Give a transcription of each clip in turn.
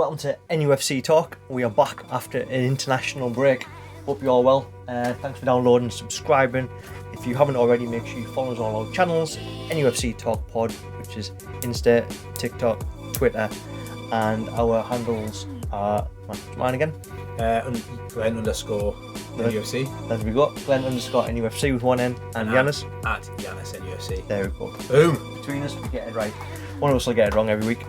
welcome to NUFC Talk. We are back after an international break. Hope you're all well. Thanks for downloading and subscribing. If you haven't already, make sure you follow us on all our channels. NUFC Talk Pod, which is Insta, TikTok, Twitter, and our handles are mine again. Glenn underscore NUFC. There we go. Glenn underscore NUFC with one N, and Yanis at Yanis NUFC. There we go. Boom. Between us, we get it right. One of us will get it wrong every week.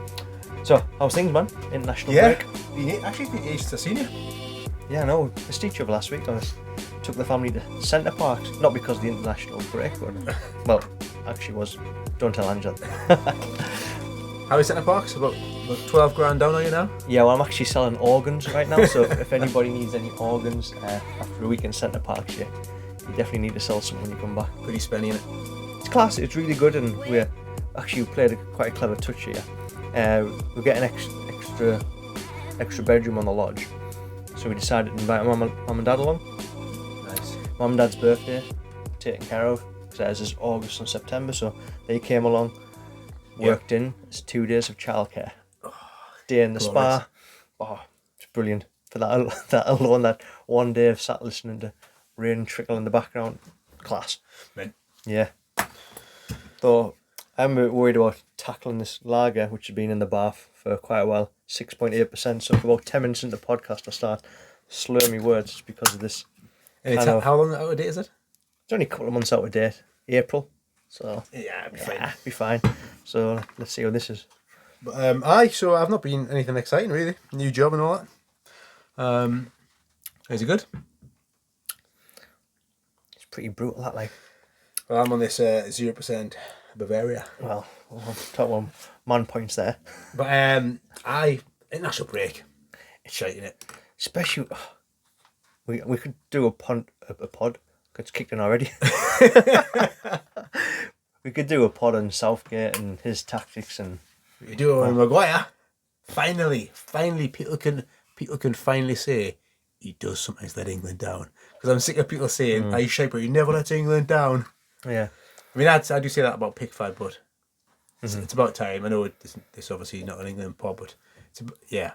So, how's things, man? International break? Yeah, actually think East to senior. Yeah, I know. I missed each other last week. I took the family to Centre Parks. Not because of the international break, but well, actually was. Don't tell Angela. How is Centre Parks? About 12 grand down, are you now? Yeah, well, I'm actually selling organs right now. So if anybody needs any organs after a week in Centre Parks, you definitely need to sell some when you come back. Pretty spenny, innit? It's class. It's really good, and we played quite a clever touch here. We're getting extra bedroom on the lodge, so we decided to invite mum and dad along. Nice. Mum and dad's birthday taken care of, because theirs is August and September, so they came along, worked in. It's 2 days of childcare, day in the spa. It's brilliant. For that alone, that 1 day of sat listening to rain trickle in the background, class. Mint. Yeah. Though I'm worried about tackling this lager, which has been in the bath for quite a while, 6.8%. So for about 10 minutes into the podcast, I start slurring my words just because of this. How long out of date is it? It's only a couple of months out of date, April. So yeah, it'll be fine. So let's see how this is. But so I've not been anything exciting really. New job and all that. Is it good? It's pretty brutal, that, like. Well, I'm on this 0% Bavaria. Well, top one man points there. But international break. It's shite, innit? Especially, we could do a pod. It's kicked in already. We could do a pod on Southgate and his tactics, and we do it on Maguire. Finally, people can finally say he does sometimes let England down. Because I'm sick of people saying, "Are you shite, but you never let England down." Yeah. I mean, I do say that about Pickford, but it's about time. I know this obviously not an England pod, but yeah.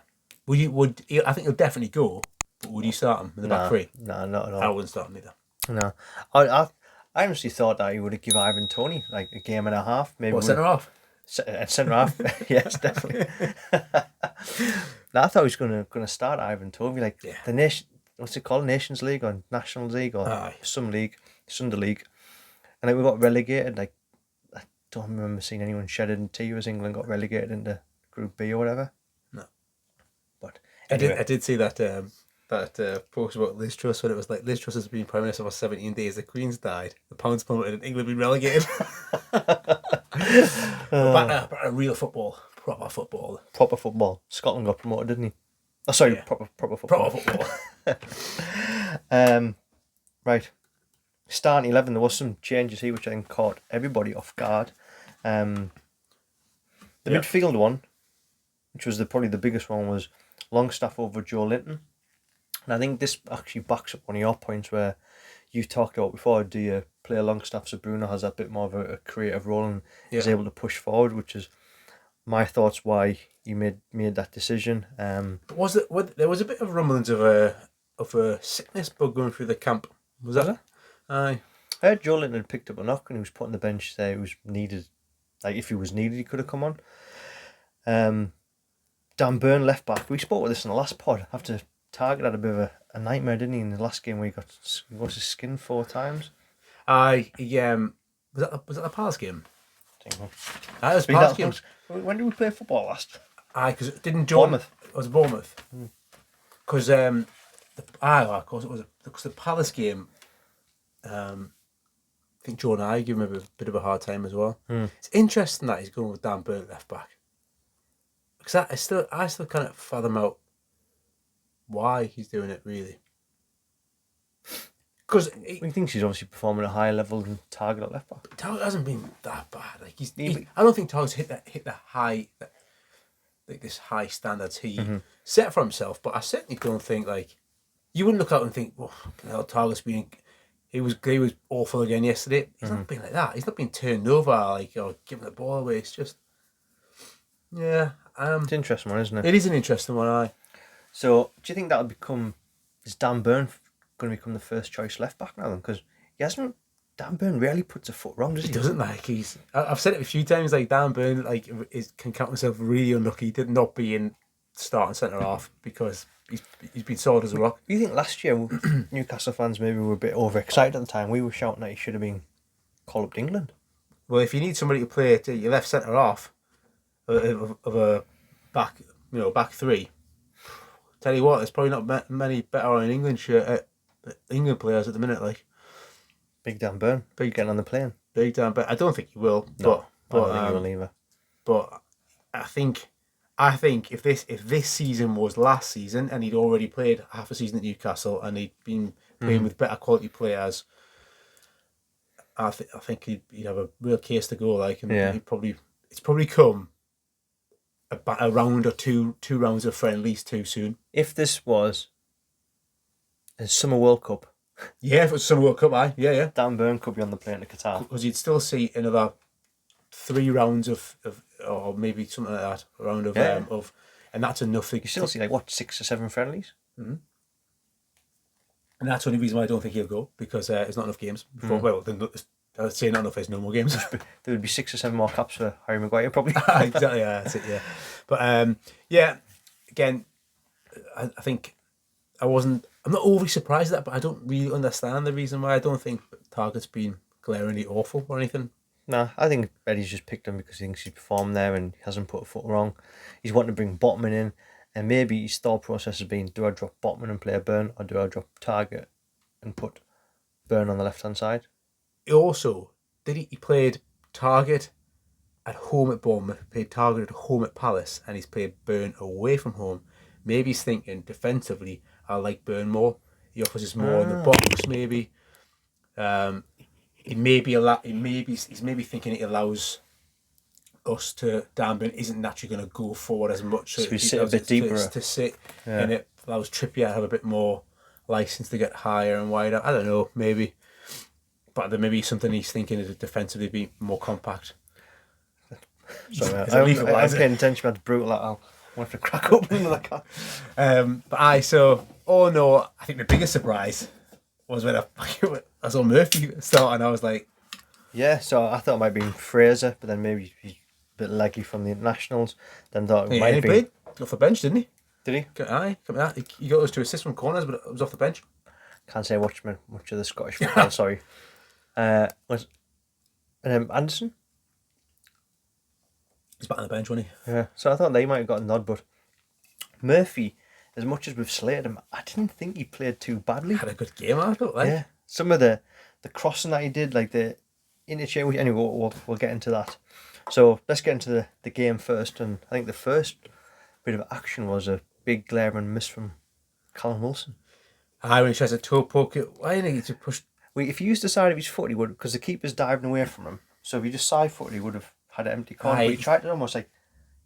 I think he'll definitely go, but would you start him in the back three? No, not at all. I wouldn't start him either. No. I honestly thought that he would have given Ivan Toney like a game and a half. Maybe centre half? Centre half, yes, definitely. I thought he was gonna start Ivan Toney, like the nation. What's it called? Nations League or National League or some league, Sunday League. And like we got relegated. Like I don't remember seeing anyone shedded in tears. England got relegated into Group B or whatever. No, but anyway. I did see that post about Liz Truss when it was like Liz Truss has been Prime Minister for 17 days. The Queen's died. The pound's plummeted and England been relegated. But real football, proper football. Scotland got promoted, didn't he? Oh, sorry, proper football. Proper football. Right. Starting 11, there was some changes here which I think caught everybody off guard. The midfield one, which was probably the biggest one, was Longstaff over Joe Linton. And I think this actually backs up one of your points where you talked about before. Do you play Longstaff so Bruno has a bit more of a creative role and is able to push forward, which is my thoughts why you made that decision. But there was a bit of rumblings of a sickness bug going through the camp. Was that it? Aye. I heard Joe Linton had picked up a knock and he was put on the bench there. He was needed. Like, if he was needed, he could have come on. Dan Burn, left back. We spoke about this in the last pod. After Target had a bit of a nightmare, didn't he, in the last game where he got his skin 4 times? Aye. Was that the Palace game? I think so. That was Palace game. When did we play football last? Aye, because it didn't Bournemouth. It was Bournemouth. Because of course it was. Because the Palace game. I think Joe and I give him a bit of a hard time as well. It's interesting that he's going with Dan Burn left back. Because I still can't fathom out why he's doing it really. Because he thinks he's obviously performing at a higher level than Target at left back. Target hasn't been that bad. Like I don't think Target's hit the high, like this high standards he set for himself. But I certainly don't think like you wouldn't look out and think, well, Target's been. He was awful again yesterday. He's not been like that. He's not been turned over or giving the ball away. It's just, It's an interesting one, isn't it? It is an interesting one, aye. So, do you think is Dan Burn going to become the first choice left back now then? Because Dan Burn rarely puts a foot wrong, does he? He doesn't, like, I've said it a few times, like, Dan Burn, like, can count himself really unlucky to not be in starting centre half because he's been solid as a rock. Do you think last year Newcastle fans maybe were a bit overexcited at the time? We were shouting that he should have been called up to England. Well, if you need somebody to play to your left centre half of a back three, tell you what, there's probably not many better in England England players at the minute. Like Big Dan Burn, getting on the plane. Big Dan, but I don't think he will. No, I don't think he will either. But I think if this season was last season and he'd already played half a season at Newcastle and he'd been playing with better quality players, I think he'd have a real case to go. Like, and it's probably come a round or two rounds of friendlies too soon. If this was a Summer World Cup, if it was Summer World Cup, yeah. Dan Burn could be on the plane to Qatar because you'd still see another 3 rounds of or maybe something like that, a round of, and that's enough. You still see 6 or 7 friendlies. Mm-hmm. And that's the only reason why I don't think he'll go, because there's not enough games. Well, I'd say not enough, there's no more games. There would be 6 or 7 more caps for Harry Maguire, probably. Exactly, yeah, that's it, yeah. But, again, I think I'm not overly surprised at that, but I don't really understand the reason why. I don't think Target's been glaringly awful or anything. Nah, I think Eddie's just picked him because he thinks he's performed there and he hasn't put a foot wrong. He's wanting to bring Botman in, and maybe his thought process has been, do I drop Botman and play a Burn, or do I drop Target and put Burn on the left-hand side? Also, he played Target at home at Bournemouth, played Target at home at Palace, and he's played Burn away from home. Maybe he's thinking defensively, I like Burn more. He offers us more in the box, maybe. He's maybe thinking it allows us to, Dan Burn isn't naturally going to go forward as much. So we sit a bit deeper. To sit, and it allows Trippier to have a bit more license to get higher and wider. I don't know, maybe. But there may be something he's thinking is defensively be more compact. Sorry, I'm paying attention, man. It's brutal. I'll have to crack open another can. I think the biggest surprise was when I saw Murphy start, and I was like, yeah, so I thought it might have been Fraser, but then maybe he's a bit leggy from the internationals. Then thought it might have been. Played off the bench, didn't he? Did he? Aye, he got us to assist from corners, but it was off the bench. Can't say I watched much of the Scottish football. Sorry. Was Anderson? He's back on the bench, wasn't he? Yeah. So I thought they might have got a nod, but Murphy, as much as we've slated him, I didn't think he played too badly. Had a good game, I thought. Like. Yeah. Some of the crossing that he did, like the interchange. Anyway, we'll get into that. So let's get into the game first. And I think the first bit of action was a big glaring miss from Callum Wilson. When he tries a toe poke, why didn't he to push? If he used the side of his foot, he would, because the keeper's diving away from him. So if he just side footed, he would have had an empty corner. But he tried to almost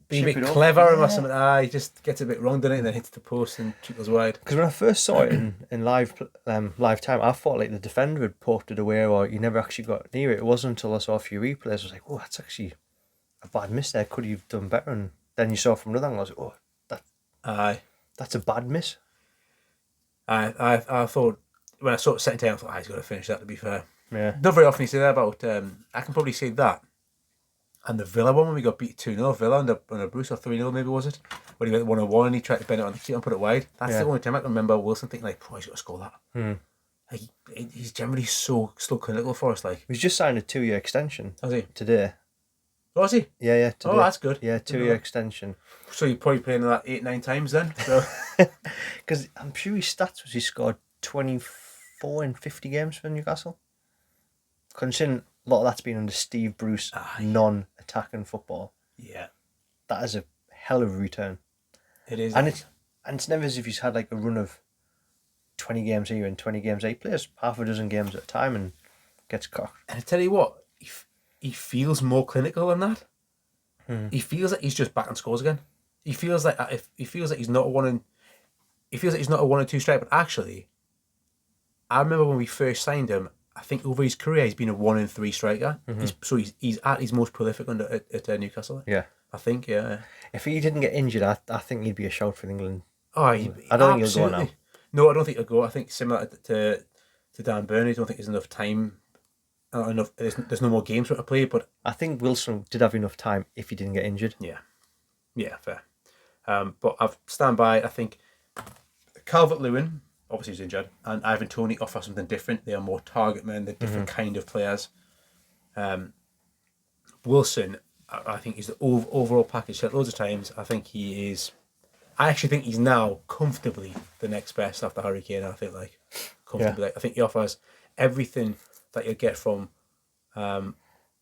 be a bit clever or something. He just gets a bit wrong, doesn't he? And then hits the post and goes wide. Because when I first saw it in live time, I thought the defender had poked it away, or he never actually got near it. It wasn't until I saw a few replays, I was like, oh, that's actually a bad miss there. Could he have done better? And then you saw from another angle, I was like, oh, that's a bad miss. I thought, when I saw it second time, I thought, he's got to finish that, to be fair. Yeah. Not very often you say that about, I can probably say that. And the Villa one, when we got beat 2-0, Villa under Bruce, or 3-0 maybe, was it? When he went 1-1 and he tried to bend it on the keeper and put it wide. That's the only time I can remember Wilson thinking, he's got to score that. He's generally so clinical for us. He's just signed a 2-year extension. Has he? Today. Oh, has he? Yeah, today. Oh, that's good. Yeah, 2-year extension. So you're probably playing that 8-9 times then? Because I'm sure his stats was he scored 24 in 50 games for Newcastle. Considering a lot of that's been under Steve Bruce, non-attacking football. Yeah. That is a hell of a return. It is. And it's never as if he's had a run of 20 games here and 20 games there. He plays half a dozen games at a time and gets cocked. And I tell you what, he feels more clinical than that. He feels like he's just back and scores again. He feels like he's not a 1 and 2 strike, but actually, I remember when we first signed him, I think over his career he's been a 1 in 3 striker. Mm-hmm. He's at his most prolific at Newcastle. Yeah. I think, yeah. If he didn't get injured, I think he'd be a shout for England. Oh, I don't think he'll go now. No, I don't think he'll go. I think similar to Dan Burnley, I don't think there's enough time. Enough. There's no more games for him to play, but I think Wilson did have enough time if he didn't get injured. Yeah, fair. But I've stand by. I think Calvert-Lewin, obviously he's injured, and Ivan Toney offer something different. They are more target men. They're different kind of players. Wilson, I think he's the overall package. Said loads of times. I think he is. I actually think he's now comfortably the next best after Harry Kane. I think comfortably. I think he offers everything that you get from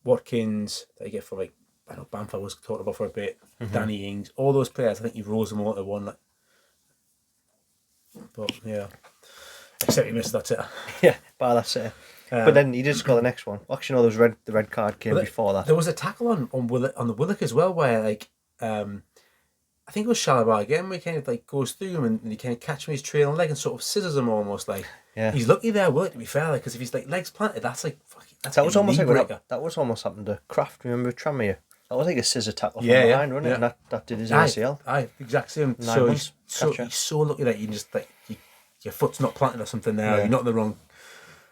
Watkins, that you get from I know Bamford was talked about for a bit, Danny Ings, all those players. I think he rose them all into one. But yeah, except he missed that it. Yeah, but that's it. But then he did score the next one. Actually, no, the red card came before that. There was a tackle on the Willock as well, where I think it was Shalaba again, where he kind of goes through him and he kind of catches him his trailing leg and sort of scissors him almost He's lucky there, Willock, to be fair, because if he's legs planted, that's that was almost that was almost happened to Kraft. Remember Tranmere? That was like a scissor tackle from behind, wasn't it? And that did his ACL. Aye, exact same. He's so lucky that you just your foot's not planted or something there. You're not in the wrong.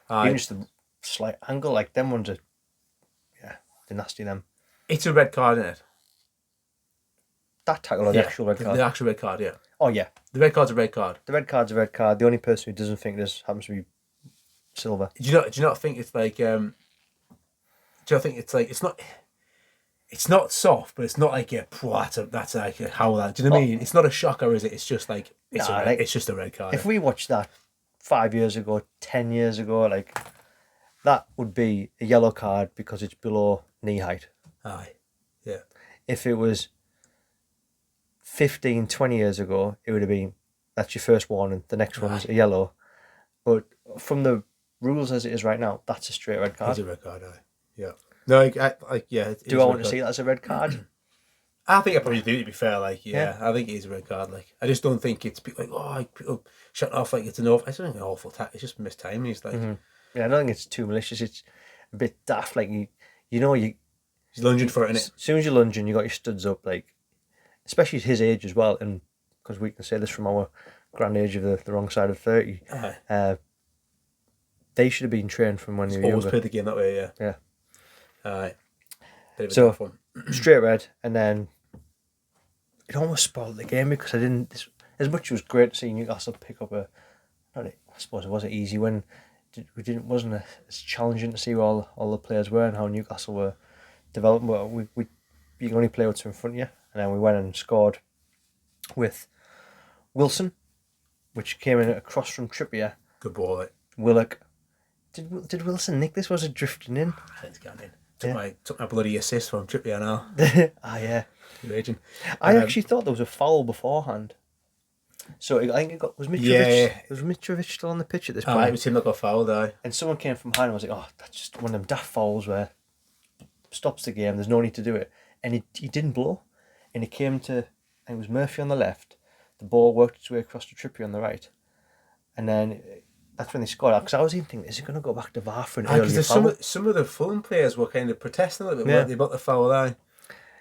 Even just the slight angle, them ones are, they're nasty. Them. It's a red card, isn't it? That tackle or the actual red card? The actual red card, yeah. Oh yeah. The red card's a red card. The red card's a red card. The only person who doesn't think this happens to be Silva. Do you not think it's do you think it's not soft, but it's not that's like a howler. Do you know what I mean? It's not a shocker, is it? It's just it's just a red card. If we watched that 5 years ago, 10 years ago, that would be a yellow card because it's below knee height. Aye. Yeah. If it was 15, 20 years ago, it would have been, that's your first warning, the next one's a yellow. But from the rules as it is right now, that's a straight red card. It's a red card, aye. Yeah. No, yeah. Do I want to see that as a red card? I think I probably do, to be fair. I think it is a red card. I just don't think it's people shutting off it's an awful. I don't think an awful attack. It's just missed time. He's Yeah, I don't think it's too malicious. It's a bit daft. He's lunging for it, innit? As soon as you're lunging, you got your studs up. Especially at his age as well, and because we can say this from our grand age of the wrong side of 30. They should have been trained from when they were younger. Always played the game that way, yeah. Yeah. Bit of a So tough one. straight red, and then it almost spoiled the game because I didn't. As much as it was great to see Newcastle pick up I suppose it was an easy win. It wasn't as challenging to see where all the players were and how Newcastle were developing. But you can only play what's in front of you, and then we went and scored with Wilson, which came in across from Trippier. Good ball, Willock. Did Wilson nick this? Was it drifting in? I think it's gone in. Took my bloody assist from Trippier now. Yeah. Raging. I actually thought there was a foul beforehand. So I think it was Mitrovic. Yeah. Was Mitrovic still on the pitch at this point? It was him that got fouled, aye. And someone came from behind and was like, "Oh, that's just one of them daft fouls where stops the game. There's no need to do it." And he didn't blow, and it came to, and it was Murphy on the left. The ball worked its way across to Trippier on the right, and then that's when they scored. Because I was even thinking, is it going to go back to VAR for an earlier foul? Some of the Fulham players were kind of protesting a little bit, weren't they, about the foul, aye?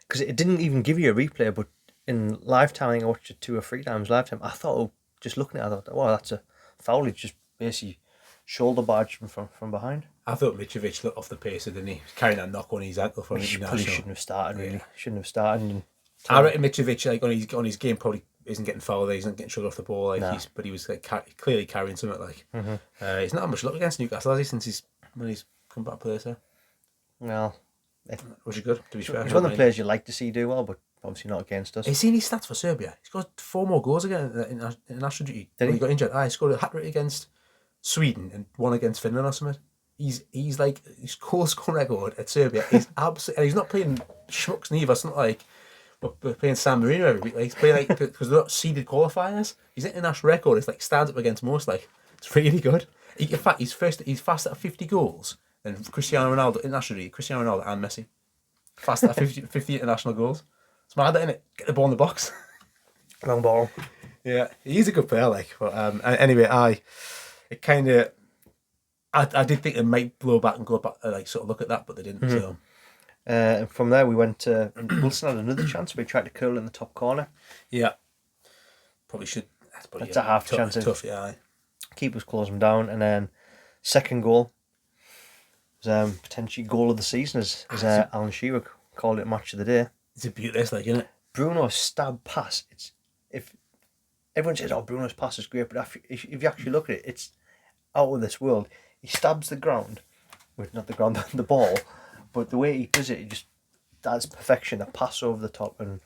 Because it didn't even give you a replay, but in live time, I think I watched it 2 or 3 times live time. I thought, just looking at it, I thought, wow, that's a foul. He just basically shoulder barged from behind. I thought Mitrovic looked off the pace, didn't he? Carrying that knock on his ankle from international. Probably shouldn't have started, really. Shouldn't have started. I reckon Mitrovic, on his game, probably isn't getting fouled there. He's not getting shoved off the ball. But he was clearly carrying something. He's not had much luck against Newcastle, has he, since when he's come back play, so. Well, was he good? To be fair, he's one of the players you like to see do well, but obviously not against us. He's seen his stats for Serbia. He's got 4 more goals again in national duty. Did he? Got injured. He scored a hat-trick against Sweden and 1 against Finland or something. He's his goal scoring record at Serbia is absolutely. And he's not playing schmucks neither. It's not like we're playing San Marino every week. He's playing because they're not seeded qualifiers. His international record is stands up against most. It's really good. In fact, he's fast at 50 goals than Cristiano Ronaldo internationally. Cristiano Ronaldo and Messi fast at 50 international goals. It's mad, isn't it? Get the ball in the box. Long ball. Yeah, he's a good player. But anyway, it kind of. I did think they might blow back and go back, like sort of look at that, but they didn't. So And from there we went to Wilson had another chance, but he tried to curl in the top corner. yeah, probably should. That's a half chance. Tough, yeah. Keepers close him down, and then second goal was potentially goal of the season, as Alan Shearer called it match of the day. It's a beauty, like, isn't it? Bruno's stab pass. It's if everyone says, "Oh, Bruno's pass is great," but if you actually look at it, it's out of this world. He stabs the ground, with not the ground, the ball, but the way he does it, that's perfection. A pass over the top, and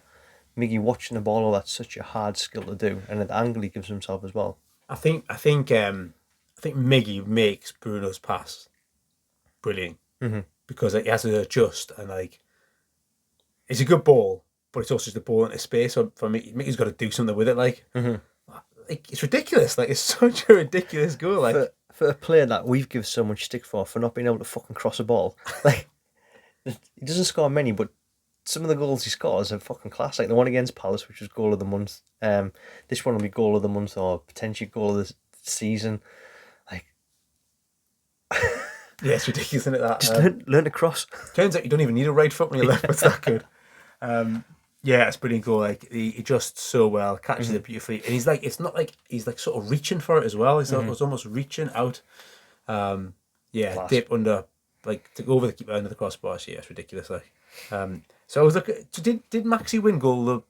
Miggy watching the ball. That's such a hard skill to do, and at the angle he gives himself as well. I think Miggy makes Bruno's pass brilliant because he has to adjust, and like it's a good ball, but it's also just a ball into space. So for me, Miggy's got to do something with it. Like it's ridiculous. Like it's such a ridiculous goal. Like for a player that we've given so much stick for not being able to fucking cross a ball, like he doesn't score many, but some of the goals he scores are fucking class. Like the one against Palace, which was goal of the month. This one will be goal of the month or potentially goal of the season. Like, yeah, it's ridiculous, isn't it? That just learn to cross. Turns out you don't even need a right foot when your left foot's that good. Yeah, it's brilliant goal. Like he adjusts so well, catches it beautifully, and he's like, it's not like he's like sort of reaching for it as well. He's almost reaching out. Class. Dip under, like to go over the keeper under the crossbar. So yeah, it's ridiculous. Like, so I was looking. Did Maxi win goal of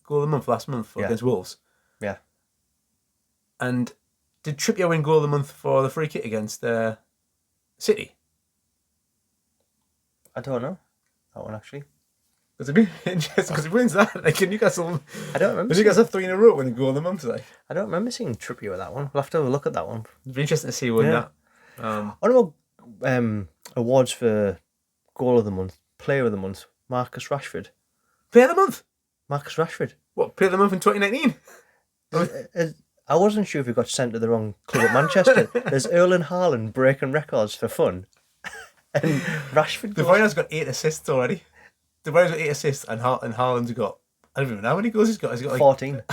the month last month against Wolves? Yeah. And did Trippier win goal of the month for the free kick against City? I don't know that one actually. It's a bit interesting because he wins that. Like in Newcastle, I don't remember. Newcastle 3 in a row winning goal of the month today. I don't remember seeing Trippier with that one. We'll have to have a look at that one. It'd be interesting to see who won that. I don't know awards for goal of the month, player of the month. Marcus Rashford. Player of the month. Marcus Rashford. What, player of the month in 2019? I wasn't sure if he got sent to the wrong club at Manchester. There's Erling Haaland breaking records for fun, and Rashford. The Vineyard's got 8 assists already. The Vineyard's got 8 assists, and Haaland's got, I don't even know how many goals he's got. He's got like 14.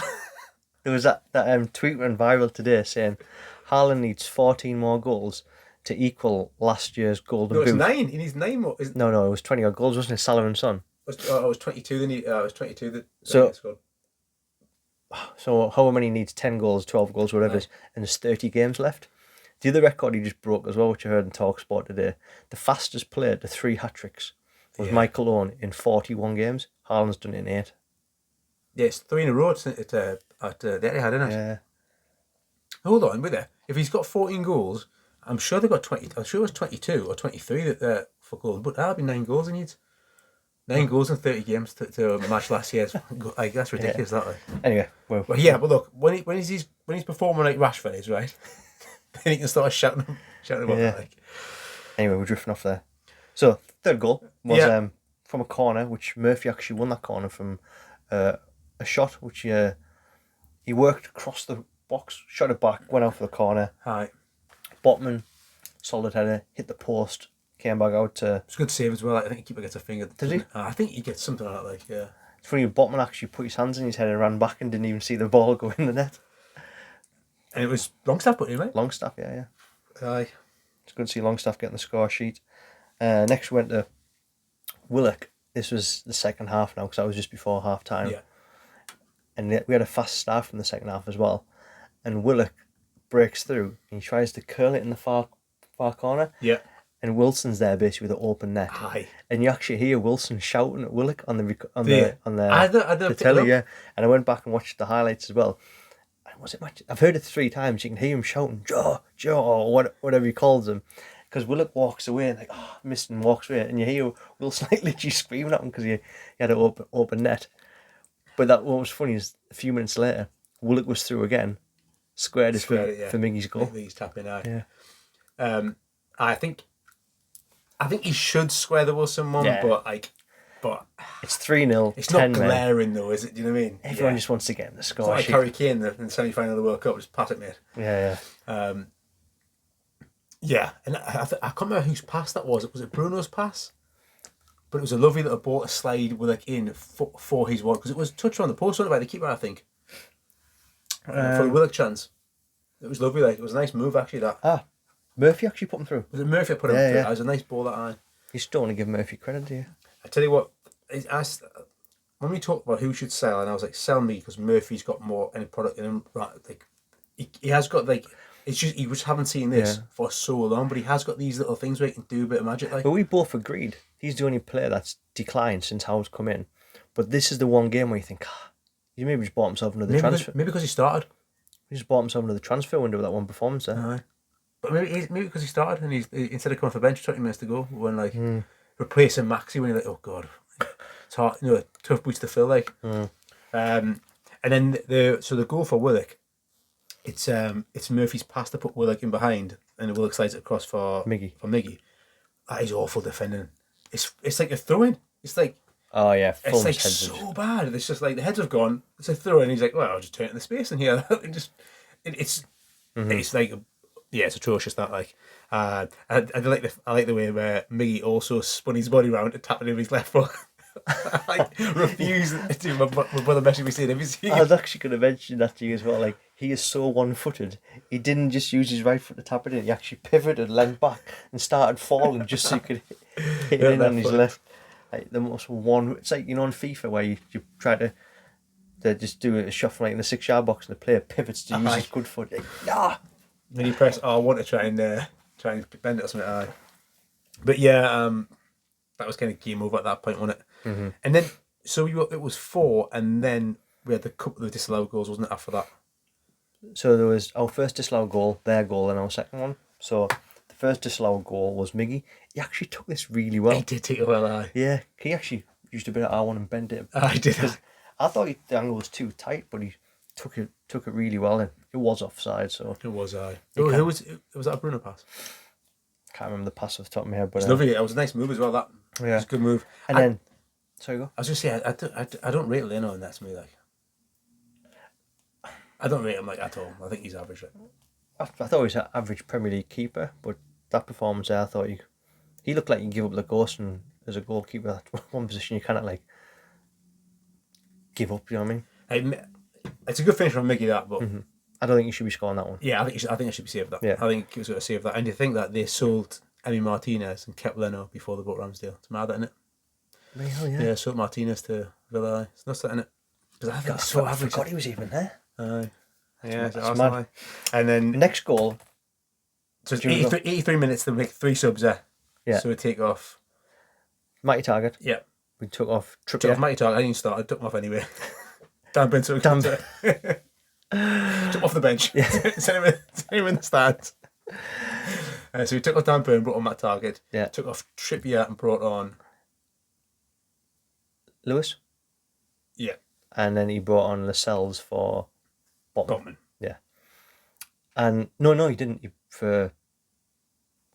There was that tweet went viral today saying Haaland needs 14 more goals to equal last year's golden boot. No, it's 9. He needs 9 more. No, it was 20 odd goals, wasn't it? Salah and Son. It was 22. Then it was 22 that So- scored. So however many needs 10 goals, 12 goals, whatever it is, and there's 30 games left. The other record he just broke as well, which I heard in TalkSport today, the fastest player to 3 hat-tricks was Michael Owen in 41 games. Haaland's done it in 8. Yeah, it's 3 in a row at the Etihad, isn't it? Yeah. Hold on, wait there. If he's got 14 goals, I'm sure they got 20. I'm sure it was 22 or 23 that for goals, but that'll be 9 goals he needs. 9 goals in 30 games to match last year's. Like that's ridiculous, that. Like. Anyway, well, But look, when he's performing like Rashford is, right, then he can start shouting about that. Like. Anyway, we're drifting off there. So third goal was from a corner, which Murphy actually won that corner from a shot, which he worked across the box, shot it back, went out for the corner. Hi. Botman, solid header, hit the post, came back out to. It's a good save as well. I think the keeper gets a finger. Did he? I think he gets something like that. Like yeah. It's funny, Botman actually put his hands in his head and ran back and didn't even see the ball go in the net. And it was Longstaff put it in, right? Longstaff, yeah. Aye. It's good to see Longstaff getting the score sheet. Next we went to Willock. This was the second half now because that was just before half time. Yeah. And we had a fast start from the second half as well. And Willock breaks through and he tries to curl it in the far corner. Yeah. And Wilson's there basically with an open net. Aye. And you actually hear Wilson shouting at Willock on the I don't telly, yeah. And I went back and watched the highlights as well. And was it much? I've heard it 3 times. You can hear him shouting, Joe, or whatever he calls him. Because Willock walks away and missed and walks away. And you hear Wilson literally screaming at him because he had an open net. But what was funny is a few minutes later, Willock was through again, squared it for Miggy's goal. Miggy's tapping out. Yeah. I think he should square the Wilson one, but it's 3-0. It's not glaring though, is it? Do you know what I mean? Everyone just wants to get in the score. It's like Harry Kane in the semi-final of the World Cup, just pass it, mate. Yeah. Yeah, and I can't remember whose pass that was. Was it Bruno's pass? But it was a lovely little ball to slide with in for his one because it was touched on the post, wasn't it, by the keeper, I think. For the Willock chance. It was lovely, it was a nice move actually. That Murphy actually put him through. Was it Murphy that put him Yeah, through? yeah. That was a nice ball that I. You just don't want to give Murphy credit, do you? I tell you what, when we talked about who should sell, and I was like, sell me because Murphy's got more any product in him. Right, like he has got like it's just you just haven't seen this for so long, but he has got these little things where he can do a bit of magic. Like, but we both agreed he's the only player that's declined since Howard's come in. But this is the one game where you think he maybe just bought himself another transfer. Maybe because he started. He just bought himself another transfer window with that one performance there. Aye. But maybe because he started and instead of coming for bench 20 minutes to go, when like replacing Maxi when you're like, oh god, it's hard, tough boots to fill like. And then the goal for Willock, it's Murphy's pass to put Willock in behind, and Willock slides it across for Miggy. That is awful defending. It's like a throw in. It's like oh yeah, it's like so bad. It's just like the heads have gone. It's a throw in. He's like, well, I'll just turn it in the space in here. It's like. Yeah, it's atrocious that like. I like the way where Miggy also spun his body round to tap it in his left foot. Like refused to my brother messaged me saying, "Have you seen?" I was actually going to mention that to you as well. Like he is so one-footed. He didn't just use his right foot to tap it in. He actually pivoted, leant back, and started falling just so he could hit it in on his left. Like the most one. It's like in FIFA where you try to just do a shuffle like in the 6-yard box and the player pivots to use his good foot. Like, When you press R1 to try and bend it or something. But yeah, that was kind of game over at that point, wasn't it? Mm-hmm. And then it was 4, and then we had the couple of disallowed goals, wasn't it? After that, so there was our first disallowed goal, their goal, and our second one. So the first disallowed goal was Miggy. He actually took this really well. He did take it well, aye. Yeah, he actually used a bit of R1 and bent it. I did. I thought the angle was too tight, but he took it really well, and it was offside. So it was who was that a Bruno pass? Can't remember the pass off the top of my head, but it's lovely. It was a nice move as well. That it was a good move. And then, sorry, go. I was just saying, I don't rate Leno, and that's me. Like, I don't rate him like at all. I think he's average. Right? I thought he was an average Premier League keeper, but that performance there, I thought he looked like he give up the ghost, and as a goalkeeper, that's one position you cannot like give up. You know what I mean? It's a good finish from Miggy, that, but I don't think you should be scoring that one. Yeah, I think I should be saved that. Yeah. I think he was going to save that. And you think that they sold Emi Martinez and kept Leno before they bought Ramsdale? It's mad, isn't it? Hell yeah. Yeah, sold Martinez to Villa. It's not that, isn't it? Because I think it's so average. I forgot he was even there. Yeah, that's mad. And then next goal. So it's 83 minutes to make 3 subs there. Yeah. So we take off Matty Target. Yeah. We took off Trippier. Took off Matty Target. I didn't start. I took him off anyway. Dan Brinton took off the bench. Yeah. Sent him in the stands. So we took off Dan Burn, brought on Matt Target. Yeah. Took off Trippier and brought on Lewis. Yeah. And then he brought on Lascelles for Botman. Yeah. And no, he didn't. For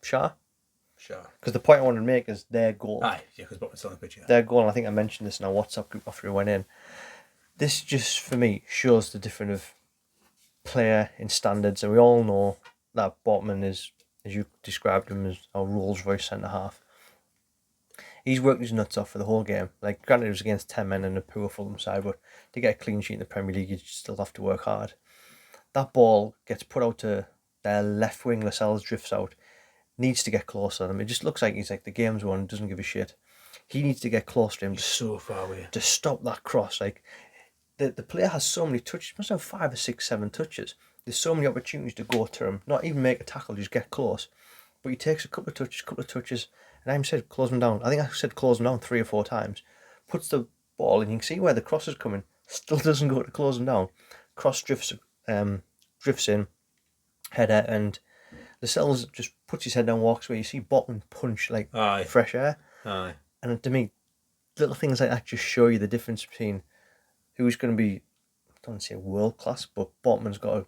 Shah. Because the point I wanted to make is their goal. Aye, yeah, because Botman's on the pitch. Yeah. Their goal, and I think I mentioned this in our WhatsApp group after we went in. This just, for me, shows the difference of player in standards. And we all know that Botman is, as you described him, as our Rolls-Royce centre-half. He's worked his nuts off for the whole game. Like, granted, it was against 10 men and a poor Fulham side, but to get a clean sheet in the Premier League, you still have to work hard. That ball gets put out to their left wing, Lascelles drifts out, needs to get closer to them. It just looks like he's like, the game's won, doesn't give a shit. He needs to get close to him. He's so far away. To stop that cross. Like, the player has so many touches, must have 5 or 6, 7 touches. There's so many opportunities to go to him, not even make a tackle, just get close. But he takes a couple of touches, and I said close him down. I think I said close him down 3 or 4 times. Puts the ball, and you can see where the cross is coming. Still doesn't go to close him down. Cross drifts in, header, and Lascelles just puts his head down, walks away. You see Botman punch like fresh air. Aye. And to me, little things like that just show you the difference between who's going to be, I don't want to say world class, but Botman's got a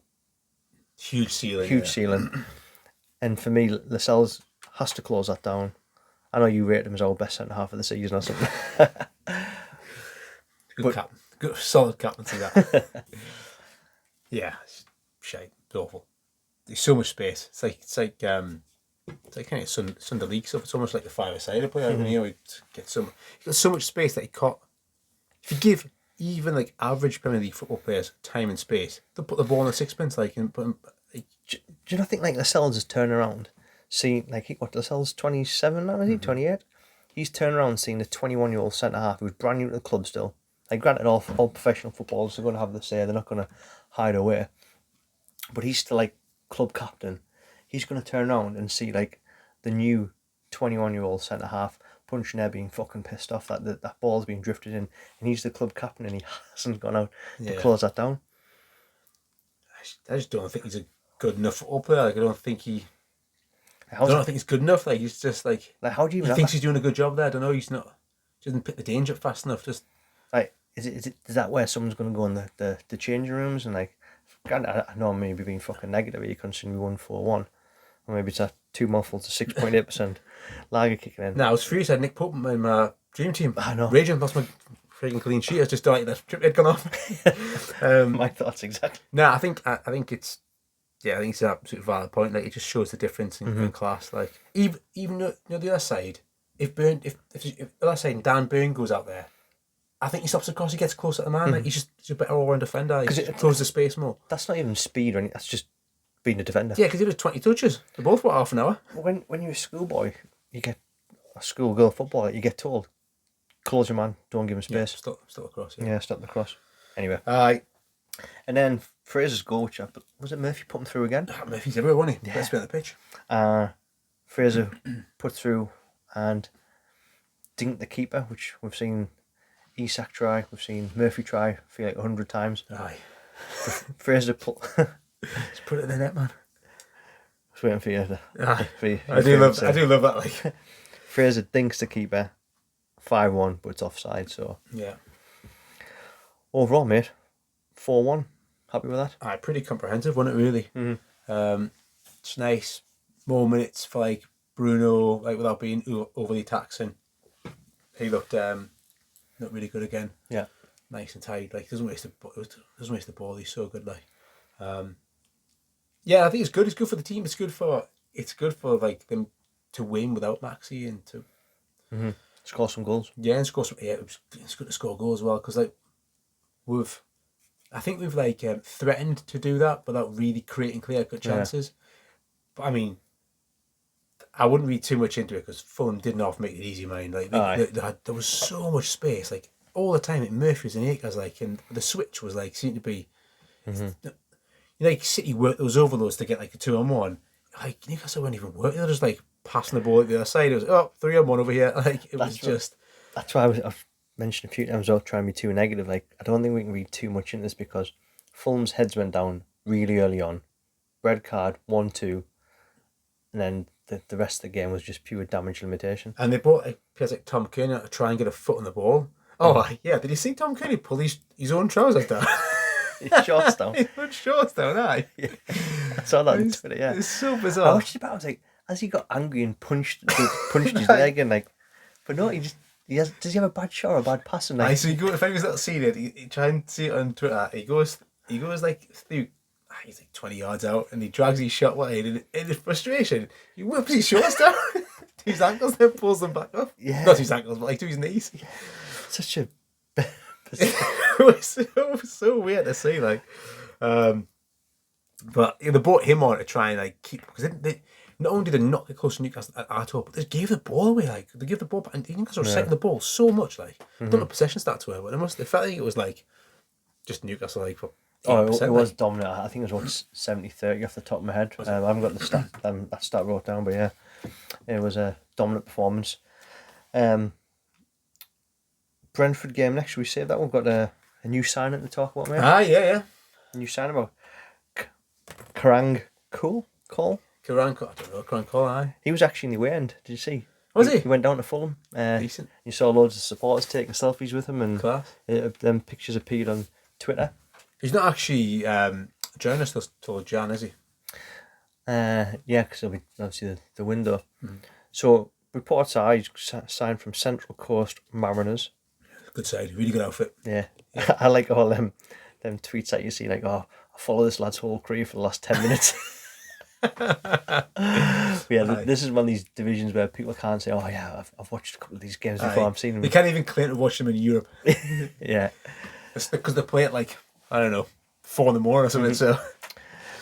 huge ceiling. And for me, Lascelles has to close that down. I know you rate him as our best centre half of the season or something. Good solid captaincy that. Yeah, it's shite. It's awful. There's so much space. It's like kind of Sunday League stuff. It's almost like the 5-a-side player. Mm-hmm. You know, he got so much space that he caught. If you give even like average Premier League football players time and space, they'll put the ball in a sixpence. Like, and put him. Do you not think like Lascelles' turnaround seeing, like, what, Lascelles 27 now, is he? 28? He's turned around and seen a 21-year-old centre-half who's brand new to the club still. Like, granted, all professional footballers are going to have the say, they're not going to hide away. But he's still, like, club captain. He's going to turn around and see, like, the new 21-year-old centre-half punching air, being fucking pissed off that that ball's been drifted in, and he's the club captain and he hasn't gone out to close that down. I just don't think he's a good enough football player. Like, I don't think he's good enough. Like, he's just like how do you even he thinks he's doing a good job there. I don't know. He's not. He doesn't pick the danger up fast enough. Just like, is that where someone's going to go in the changing rooms and, like, I know I'm maybe being fucking negative here considering we won 4-1, or maybe it's a 2 muffled to 6.8% lager kicking in. No, I was furious. I had Nick Pope in my dream team. I know. Raging, lost my freaking clean sheet. I was just like that trip had gone off. My thoughts exactly. No, I think it's an absolute valid point. Like, it just shows the difference in class. Like, even though, the other side, if the other side and Dan Byrne goes out there, I think he stops the cross. He gets closer to the man. Like, he's a better all-round defender. He closes the space more. That's not even speed or anything. That's just being a defender. Yeah, because he did 20 touches. They both were half an hour. When you're a schoolboy, you get a schoolgirl footballer. You get told, close your man. Don't give him space. Stop the cross. Yeah, stop the cross. Anyway. Aye. And then Fraser's goal, which was it Murphy put him through again? Murphy's everywhere, wasn't he? Best player on the pitch. Fraser put through and dinked the keeper, which we've seen Isak try, we've seen Murphy try, I feel like 100 times. Aye. Fraser put... Just put it in the net, man. I was waiting for you to... I do love that. Like, Fraser dinks the keeper, 5-1, but it's offside, so... Yeah. Overall, mate, 4-1. Happy with that? Aye, pretty comprehensive, wasn't it, really? Mm-hmm. It's nice. More minutes for, like, Bruno, like, without being overly taxing. He looked really good again. Yeah. Nice and tight. Like, doesn't waste the ball. He's so good. Like, yeah, I think it's good. It's good for the team. It's good for like them to win without Maxi and to score some goals. Yeah, and score some. Yeah, it's good to score goals as well, because like we've threatened to do that without really creating clear-cut chances. Yeah. But I mean, I wouldn't read too much into it because Fulham didn't half make it easy, man. Like there was so much space, like all the time. At Murphy's and Akers, like, and the switch was like seemed to be. Like City worked those overloads to get like a 2-on-1. Like Newcastle weren't even working; they're just like passing the ball at the other side. It was 3-on-1 over here. Like That's why I've mentioned a few times without trying to be too negative. Like, I don't think we can read too much into this because Fulham's heads went down really early on. Red card 1-2, and then the rest of the game was just pure damage limitation. And they brought players like Tom Kearney to try and get a foot on the ball. Oh yeah, did you see Tom Kearney pull his own trousers down? His shorts down. He put shorts down, aye. Yeah. I saw that on Twitter, yeah. It's so bizarre. I watched it back, I was like, as he got angry and punched his leg and like, but no, does he have a bad shot or a bad pass? And like, so you go, if anyone's not seen it, you try and see it on Twitter, he goes like through, he's like 20 yards out and he drags his shot wide and in his frustration, he whips his shorts down to his ankles and pulls them back up. Yeah. Not to his ankles, but like to his knees. Yeah. Such a... It was so weird to see, like, but they brought him on to try and like keep, because they not only did they not get close to Newcastle at all, but they gave the ball away. Like they gave the ball back, and Newcastle were setting the ball so much. Like, I don't know possession stats were, but they felt like it was like just Newcastle like for. It was dominant. I think it was 70-30 off the top of my head. I haven't got the stat that stat wrote down, but yeah, it was a dominant performance. Brentford game next. Should we save that one? We've got a new signing to talk about, mate. Yeah. A new signing about Karang Cole. I don't know, Karang Cole, aye. He was actually in the away end. Did you see? Was he? He went down to Fulham. Decent. You saw loads of supporters taking selfies with him, and them pictures appeared on Twitter. He's not actually a journalist till Jan, is he? Yeah, because it'll be obviously the window. So reports are he's signed from Central Coast Mariners. Good side, really good outfit. Yeah. I like all them tweets that you see, like, I follow this lad's whole career for the last 10 minutes. This is one of these divisions where people can't say, I've watched a couple of these games before. I've seen them. They can't even claim to watch them in Europe. Yeah. It's because they play at like, I don't know, 4 in the morning or something. So,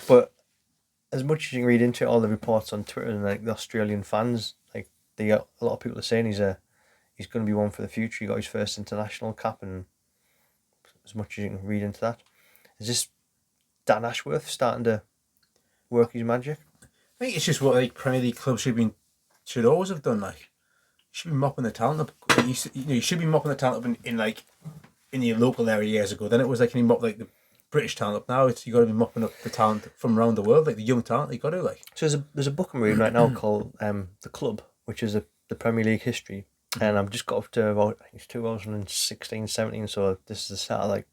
but as much as you can read into it, all the reports on Twitter and like the Australian fans, like a lot of people are saying he's going to be one for the future. He got his first international cap, and as much as you can read into that, is this Dan Ashworth starting to work his magic? I think it's just what like Premier League clubs should always have done. Like, you should be mopping the talent up. You should be mopping the talent up in your local area years ago. Then it was like, can you mop like the British talent up? Now you got to be mopping up the talent from around the world, like the young talent. You got to like. So there's a book I'm reading right now called The Club, which is the Premier League history, and I've just got up to about, I think it's 2016, 17. So this is the start of like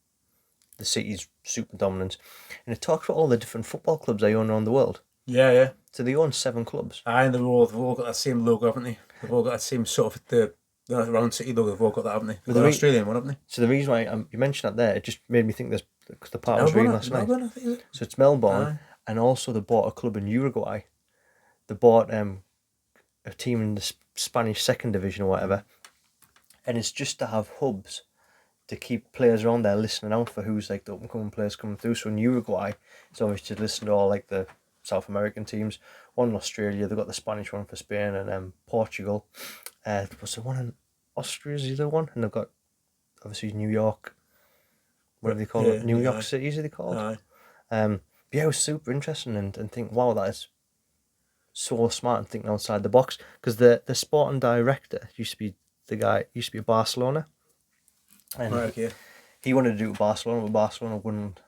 the City's super dominance, and it talks about all the different football clubs they own around the world. Yeah. So they own 7 clubs. And they've all got that same logo, haven't they? They've all got that same sort of the round city logo. They've all got that, haven't they? They've got an Australian one, haven't they? So the reason why you mentioned that there, it just made me think this, because the part I was reading last night. Melbourne, I think, is it? So it's Melbourne, and also they bought a club in Uruguay. They bought a team in the Spanish second division or whatever, and it's just to have hubs to keep players around there listening out for who's like the up and coming players coming through. So in Uruguay, it's obviously to listen to all like the South American teams. One in Australia, they've got the Spanish one for Spain, and Portugal. Was there one in Austria? Is the other one? And they've got obviously New York. Whatever they call it, New York City, is it called? Yeah, it was super interesting, and think, wow, that is so smart and thinking outside the box. Because the sporting director used to be at Barcelona, and he wanted to do it with Barcelona, but Barcelona wouldn't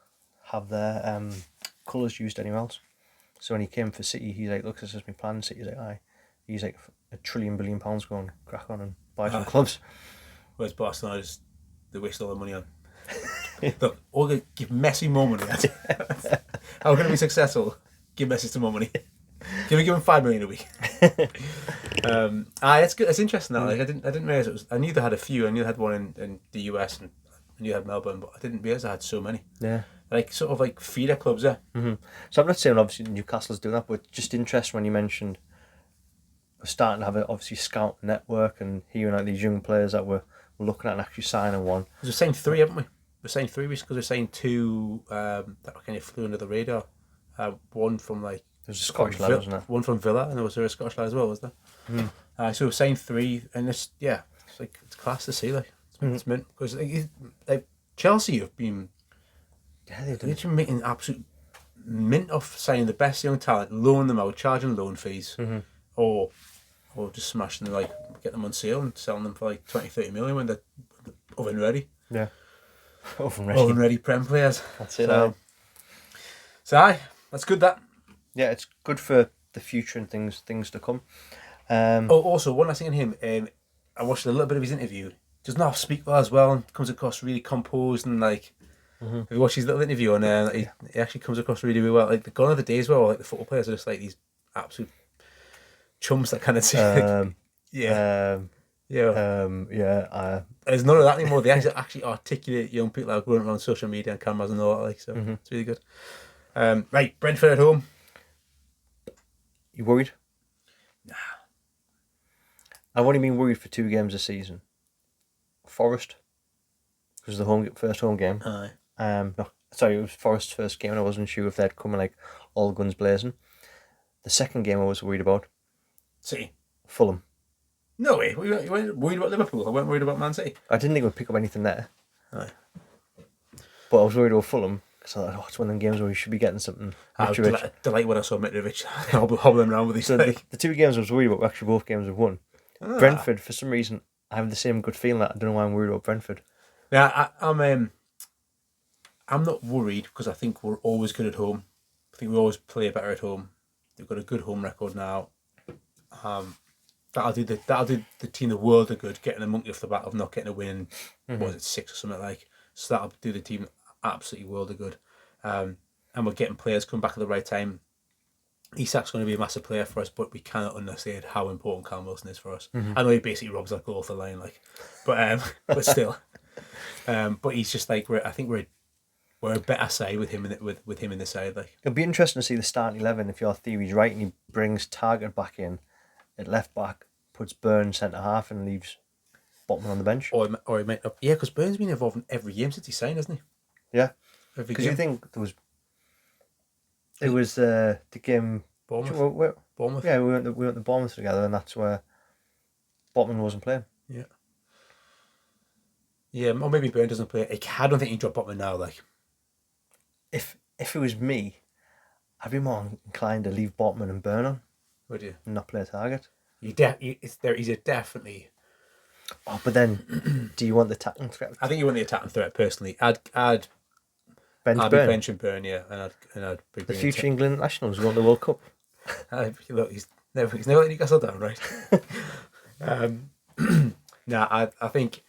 have their colours used anywhere else. So when he came for City, he's like, look, this is my plan. City's like, aye. He's like, £1 trillion going, crack on and buy some clubs. Whereas Barcelona, they waste all the money on. Look, all they give Messi more money. How can it be successful? Give Messi some more money. Give him $5 million a week. It's good. It's interesting that. Like, I didn't realize it was. I knew they had a few. I knew they had one in the US, and I knew they had Melbourne, but I didn't realize they had so many. Yeah. Like sort of like feeder clubs there. Mm-hmm. So I'm not saying obviously Newcastle's doing that, but just interesting when you mentioned we're starting to have a obviously scout network and hearing like these young players that we're looking at and actually signing one. We're saying 3, haven't we? We're saying 3 because we're saying 2 that kind of flew under the radar. One from like there's a Scottish lad, wasn't there? One from Villa, and there was a Scottish lad as well, was there? So we're saying 3, and it's like it's class to see. Like it's mint because like Chelsea have been. Yeah, they've been making absolute mint off signing the best young talent, loaning them out, charging loan fees, or just smashing them, like get them on sale and selling them for like 20-30 million when they're oven ready. Yeah, oven ready Prem players. That's it. So aye, that's good. That it's good for the future and things to come. Also one last thing on him. I watched a little bit of his interview. Does not speak well as well, and comes across really composed and like. We watched his little interview, and he actually comes across really, really well. Like gone are the days where like the football players are just like these absolute chumps that kind of say, there's none of that anymore. They actually articulate young people that are going around social media and cameras and all that. Like, so it's really good. Right, Brentford at home. You worried? Nah. I've only been worried for 2 games this season. Forest, because the first home game. Aye. No, sorry, it was Forest's first game, and I wasn't sure if they'd come in like all guns blazing. The second game I was worried about. City. Fulham. No way. You weren't worried about Liverpool. I weren't worried about Man City. I didn't think we'd pick up anything there. Aye. But I was worried about Fulham because I thought, it's one of them games where we should be getting something. I was delighted when I saw Mitrovic hobbling around with his leg. The 2 games I was worried about were actually both games we've won. Brentford, for some reason, I have the same good feeling that I don't know why I'm worried about Brentford. Yeah, I'm not worried because I think we're always good at home. I think we always play better at home. They've got a good home record now. That'll do the team the world of good, getting a monkey off the back of not getting a win. What was it, 6 or something like? So that'll do the team absolutely world of good. And we're getting players come back at the right time. Isak's going to be a massive player for us, but we cannot understand how important Callum Wilson is for us. I know he basically robs our goal off the line, like, but still. But he's just like I think we're a better side with him in the side. Like, it'll be interesting to see the starting 11 if your theory's right and he brings Target back in at left back, puts Burns centre half and leaves Botman on the bench. Or he might not. Yeah, because Burns has been involved in every game since he signed, hasn't he? Yeah, every because game. you think there was It was the game. Bournemouth. Bournemouth. Yeah, we went to Bournemouth together, and that's where Botman wasn't playing. Yeah. Yeah, or maybe Byrne doesn't play. I don't think he'd drop Botman now. Like, if it was me, I'd be more inclined to leave Botman and Byrne on. Would you? And not play a target. He's a definitely. Oh, but then, do you want the attacking threat? I think you want the attacking threat personally. I'd Bench be Byrne. benching Byrne, yeah, and I'd be The future England nationals won the World Cup. Look, he's never let Newcastle down, right? I think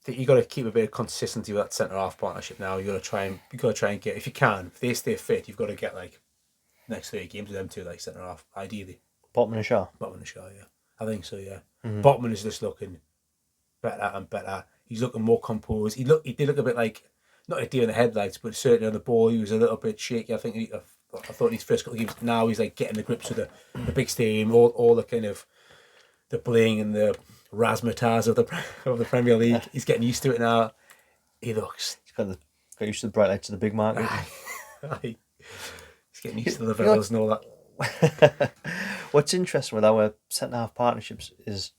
that you got to keep a bit of consistency with that centre half partnership. Now you got to try and get, if you can, if they stay fit, you've got to get like next 3 games with them two, like centre half, ideally. Botman and Shaw. Yeah, I think so. Yeah, Mm-hmm. Botman is just looking better and better. He's looking more composed. He did look a bit like, not a deer in the headlights, but certainly on the ball he was a little bit shaky. I think I thought his first couple of games. Now he's like getting the grips with the big stadium, all the kind of the bling and the razzmatazz of the Premier League. He's getting used to it now. He looks. He's got used to the bright lights of the big market. He's getting used to the Lavellas and all that. What's interesting with our centre half partnerships is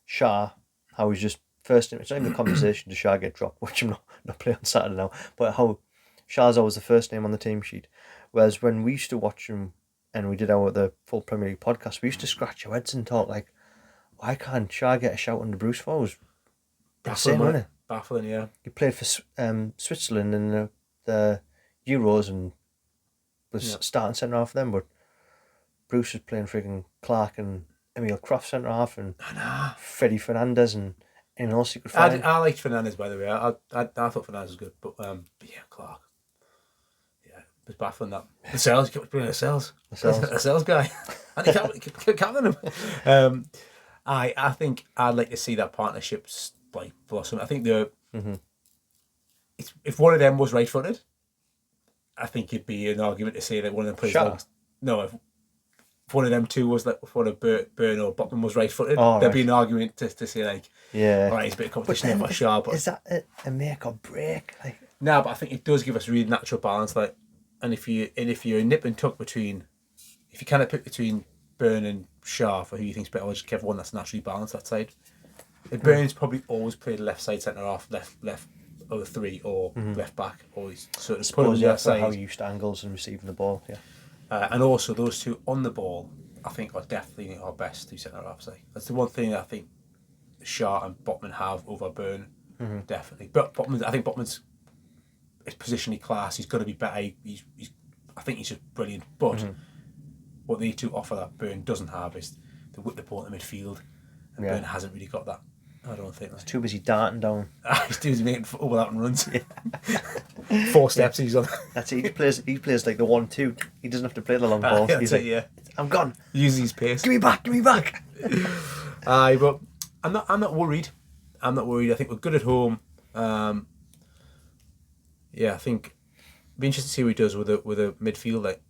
Shaw, how he's just first name. It's not even a conversation to Shaw get dropped, which I'm not playing on Saturday now. But how Shaw's always the first name on the team sheet. Whereas when we used to watch him and we did the full Premier League podcast, we used to scratch our heads and talk like, why can't Shaw get a shout under Bruce for? It was insane, wasn't it? Baffling, yeah. He played for Switzerland in the Euros and was starting centre half for them, but Bruce was playing freaking Clark and Emil Croft centre half and Freddie Fernandez and anyone else you could find. I liked Fernandez, by the way. I thought Fernandez was good, but yeah, Clark. Yeah, it was baffling that. The Cells, he kept bringing the Cells. A Cells guy. And he kept captaining him. I think I'd like to see that partnership like blossom. I think if one of them was right-footed, I think it'd be an argument to say that one of them plays long. No, if one of them two was like, if one of Byrne or Botman was right-footed, there'd be an argument to say like, all right, it's a bit of competition there for Shaw. But is that a make or break? Like, no, but I think it does give us really natural balance. Like, and if you're nip and tuck between, if you kind of pick between Byrne and Shaw for who you think's better, I'll just give one that's naturally balanced that side. And Byrne's probably always played left side centre half, left of the three, or left back, always sort of put him on that side. How you used angles and receiving the ball, yeah. And also those two on the ball, I think are definitely our best two centre halves. Like, that's the one thing that I think Shaw and Botman have over Byrne, definitely. But I think Botman's is positionally class. He's got to be better. I think he's just brilliant. But what they two offer that Byrne doesn't have is the whip the ball in midfield, and Byrne hasn't really got that. I don't think. He's too busy darting down. He's too busy making overlap and runs. 4 steps he's on. That's it. He plays like the 1-2. He doesn't have to play the long balls. He's like, I'm gone. Using his pace. Give me back. But I'm not worried. I think we're good at home. I think it'd be interesting to see what he does with a midfield. Like,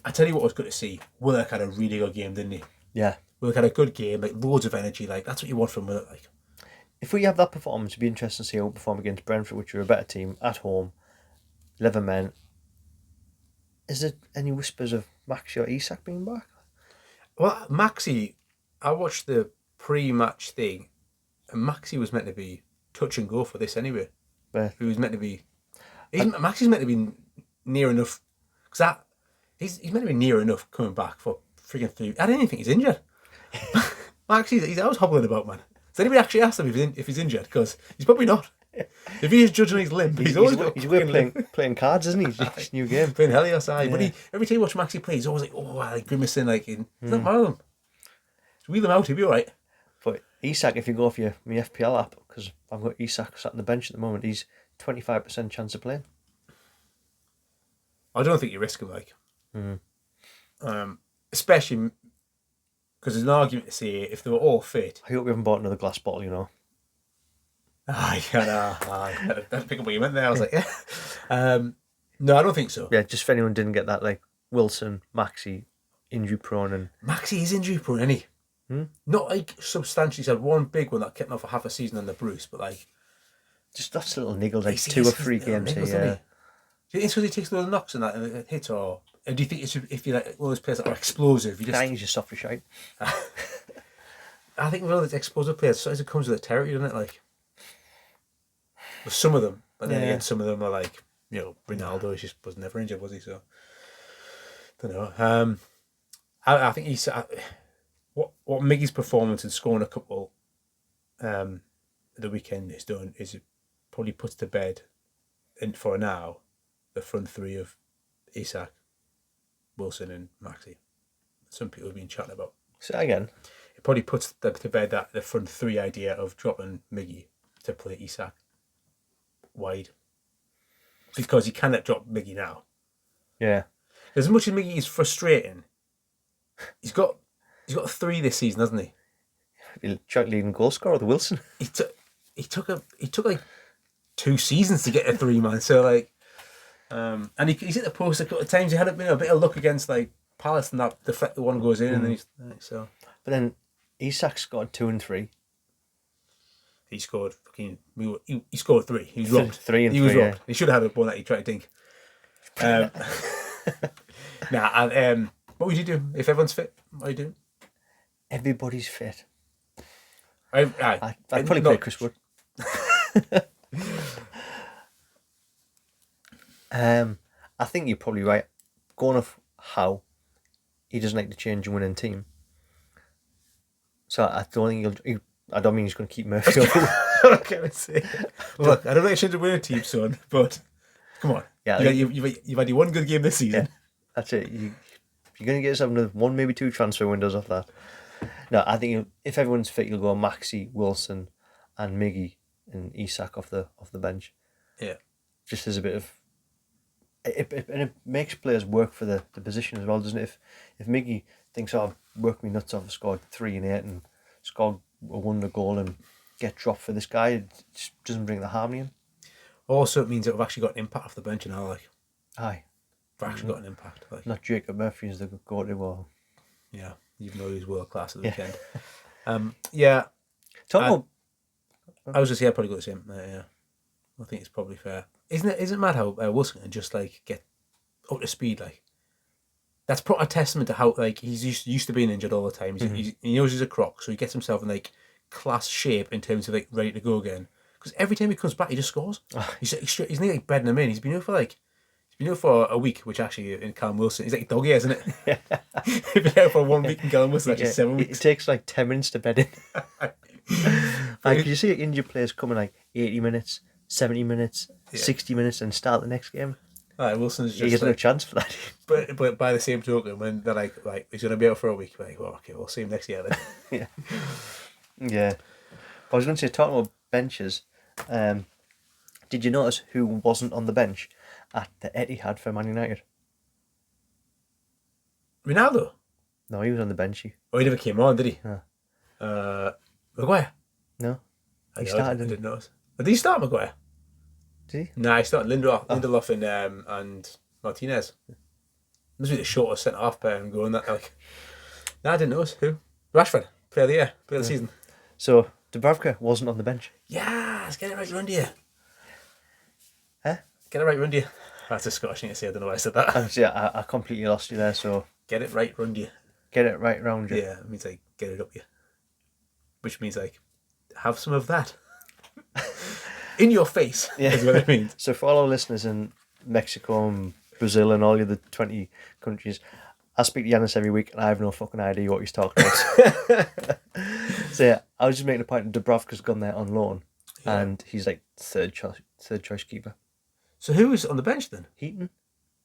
I tell you what was good to see. Willock had a really good game, didn't he? Yeah. Willock had a good game, like loads of energy. Like, that's what you want from Willock. Like, if we have that performance, it'd be interesting to see how we perform against Brentford, which are a better team at home. 11 men. Is there any whispers of Maxi or Isak being back? Well, Maxi, I watched the pre-match thing, and Maxi was meant to be touch and go for this anyway. He was meant to be. Maxi's meant to be near enough, because he's meant to be near enough coming back for freaking 3. I don't even think he's injured. Maxi's he's always hobbling about, man. Has anybody actually asked him if he's injured? Because he's probably not. If he is judging his limp, he's always playing cards, isn't he? It's new game. Playing Helios, but every time you watch Maxi play, he's always like, grimacing, like, he's not mad at him. Just wheel him out, he'll be alright. But Isak, if you go for my FPL app, because I've got Isak sat on the bench at the moment, he's 25% chance of playing. I don't think you risk him, like. Especially because there's an argument to say if they were all fit. I hope we haven't bought another glass bottle, you know. That's pick up what you meant there. I was like, no, I don't think so. Yeah, just if anyone didn't get that, like Wilson, Maxi, injury prone, and Maxi is injury prone, isn't he? Not like substantially. He's had one big one that kept him off for half a season under Bruce, but like just little niggles, like 2 or 3 games here. Do you think it's because he takes little knocks and that and it hits, or And do you think if you like all those players that are explosive, you I just? think he's just soft as shite. I think with all those explosive players, sometimes it comes with the territory, doesn't it? Like, with some of them, but then again, some of them are like, Ronaldo just was never injured, was he? So, don't know. I think he's what Miggy's performance in scoring a couple, the weekend is done is it probably puts to bed, and for now, the front three of Isak, Wilson, and Maxi. Some people have been chatting about. Say again. It probably puts to bed that the front three idea of dropping Miggy to play Isak wide, because you cannot drop Miggy now. Yeah. As much as Miggy is frustrating, he's got 3 this season, hasn't he? He'll try leading goal scorer with Wilson. He took like 2 seasons to get a 3, man. So like, and he's hit the post a couple of times. He had a bit of luck against like Palace, and that deflected one goes in, and then he's so. But then Isak's got 2 and 3. He scored fucking. He scored 3. He was robbed. 3 and 3. He was robbed. Yeah. He should have had a one that he tried to dink. What would you do if everyone's fit? What would you do? Everybody's fit. I'd probably play Chris Wood. I think you're probably right. Going off how he doesn't like to change a winning team. So I don't think I don't mean he's going to keep Murphy up. Okay, see. Look, I don't like to change a winning team, son, but come on. Yeah, you've had your one good game this season. Yeah, that's it. You're going to get yourself another 1, maybe 2 transfer windows off that. No, I think if everyone's fit, you'll go Maxi, Wilson, and Miggy and Isak off the bench. Yeah. Just as a bit of, and it makes players work for the position as well, doesn't it? If Miggy thinks, I've worked me nuts off, I've scored 3 and 8 and scored a wonder goal and get dropped for this guy, it just doesn't bring the harmony in. Also, it means that we've actually got an impact off the bench now. Like, aye, we've actually got an impact. Like, not Jacob Murphy as the go-to. Well, yeah, even though he's world class at the weekend. Talking about, I was just probably got the same. Yeah, I think it's probably fair. Isn't it mad how Wilson can just like get up to speed? Like, that's a testament to how like he's used to being injured all the time. He knows he's a crock, so he gets himself in like class shape in terms of like ready to go again. Because every time he comes back, he just scores. He's nearly like bedding him in. He's been out for a week, which actually in Callum Wilson, he's like dog years, isn't it? Yeah. He's been out for 1 week in Callum Wilson, actually 7 weeks. It takes like 10 minutes to bed in. Like you see injured players coming like 80 minutes, 70 minutes, 60 minutes, and start the next game. Wilson's just he has no chance for that. But by the same token, when they're like he's going to be out for a week, like, well, okay, we'll see him next year then. Yeah. I was going to say, talking about benches, did you notice who wasn't on the bench at the Etihad for Man United? Ronaldo? No, he was on the bench. He never came on, did he? No. Maguire? No. I didn't notice. Did he start Maguire? Did he? Nah, he started Lindelof and Martinez. Must be the shortest centre half pair and going that like. Nah, I didn't notice. Who? Rashford. Player of the year. Player of the season. So Dubravka wasn't on the bench. Yeah, let's get it right round here. Huh? Get it right round here. That's a Scottish thing to say. I don't know why I said that. Yeah, I completely lost you there. So get it right round here. Get it right round you. Yeah, it means like get it up you. Which means like have some of that. In your face, is what it means. So for all our listeners in Mexico and Brazil and all the other 20 countries, I speak to Yanis every week and I have no fucking idea what he's talking about. So yeah, I was just making a point that Dubravka's gone there on loan and he's like third choice keeper. So who was on the bench then? Heaton.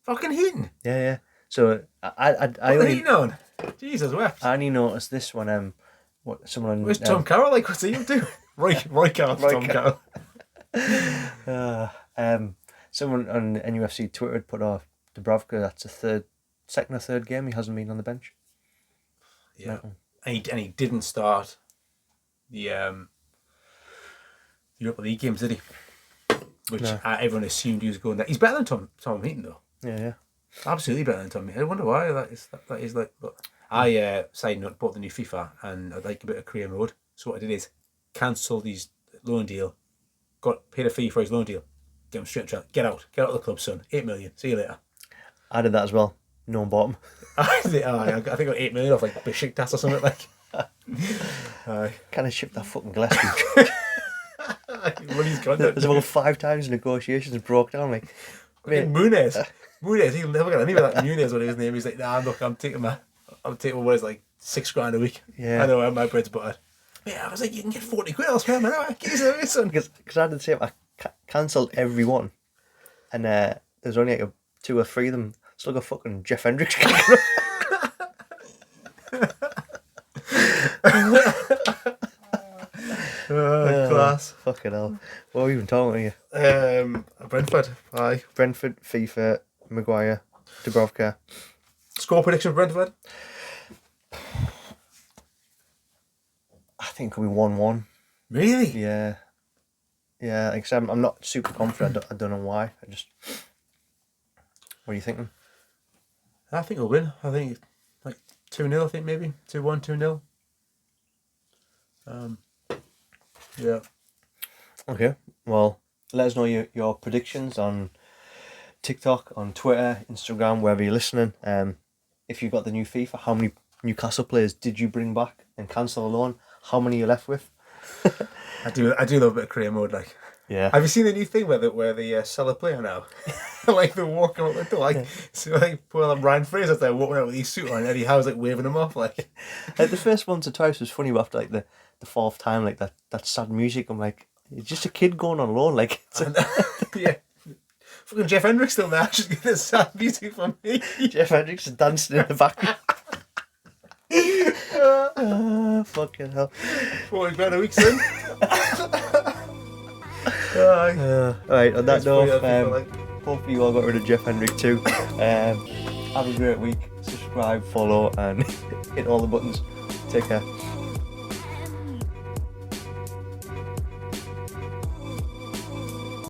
Fucking Heaton. Yeah. So I only Heaton on. Jesus wept. I only noticed this one. What someone? Where's Tom Carroll? Like, what's he up to? Roy Carroll. Tom Carroll. Someone on NUFC Twitter had put off Dubravka. That's second or third game he hasn't been on the bench. Yeah, and he didn't start the Europa League games, did he? Which everyone assumed he was going there. He's better than Tom Heaton though. Yeah. Absolutely better than Tom Heaton. I wonder why that is like. But I side note bought the new FIFA and I'd like a bit of career mode. So what I did is cancelled his loan deal. Paid a fee for his loan deal. Get him straight on track. Get out of the club, son. 8 million. See you later. I did that as well. no bottom. I think I got 8 million off like Besiktas or something like. Aye. Kind of shipped that fucking Gillespie. Money's gone. There's about 5 times negotiations broke down. Like, mate, Muniz, he'll never get any of that. Muniz, what his name? He's like, nah, look, I'm taking what is like $6,000 a week. Yeah. I know my bread's buttered. Yeah, I was like, you can get 40 quid elsewhere, man. because I did the same. I cancelled every one, and there's only like 2 or 3 of them. Still got fucking Jeff Hendrick. Class. Fucking hell. What are we even talking about Brentford. Aye. Brentford, FIFA, Maguire, Dubrovka. Score prediction for Brentford? I think it'll be 1-1. Really? Yeah. Yeah, like I said, I'm not super confident. I don't know why. What are you thinking? I think we'll win. I think like 2-0, I think maybe. 2-1, 2-0. Yeah. Okay. Well, let us know your predictions on TikTok, on Twitter, Instagram, wherever you're listening. If you got the new FIFA, how many Newcastle players did you bring back and cancel alone? How many you left with? I do love a bit of career mode, like. Yeah. Have you seen the new thing where they sell a player now? Like they're walking out the door, like so like poor Ryan Fraser's there walking out with his suit on, and Eddie Howe's like waving him off, like. Like the first once or twice was funny, but after like the 4th time, like that sad music, I'm like, it's just a kid going on loan, like. Yeah. Fucking Jeff Hendrick still there, just getting the sad music from me. Jeff Hendrick's dancing in the background. Fucking hell. 40 grand a week, son. Alright, on that That's funny note, how people like. hopefully you all got rid of Jeff Hendrick too. Have a great week. Subscribe, follow, and hit all the buttons. Take care.